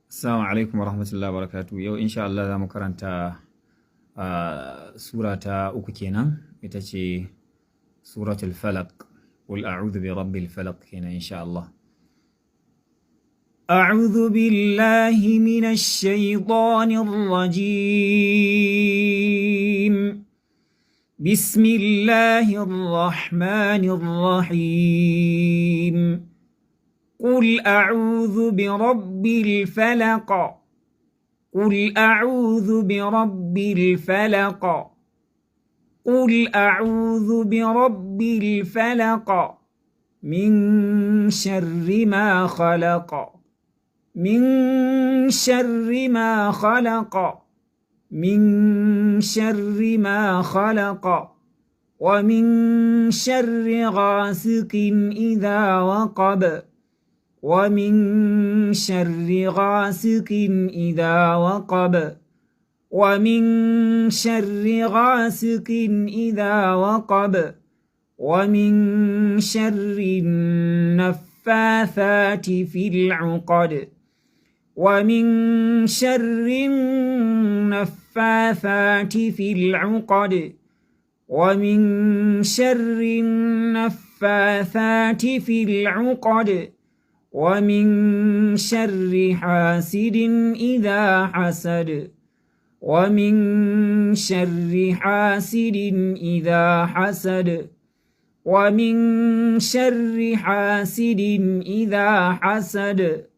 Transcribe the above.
Assalamu alaikum warahmatullahi wabarakatuh. Yau insha Allah za mu karanta sura ta uku kenan, ita ce suratul falaq. Qul a'udhu bi rabbil falaq kenan insha Allah. أعوذ بالله من الشيطان الرجيم. بسم الله الرحمن الرحيم. قل أعوذ برب الفلق. قل أعوذ برب الفلق. قل أعوذ برب الفلق من شر ما خلق. من شر ما خلق. من شر ما خلق. ومن شر غاسق إذا وقب. ومن شر غاسق إذا وقب. ومن شر غاسق إذا وقب. ومن شر النفاثات في العقد. ومن شر النفاثات في العقد. ومن شر النفاثات في العقد. ومن شر حاسد إذا حسد. ومن شر حاسد إذا حسد. ومن شر حاسد إذا حسد.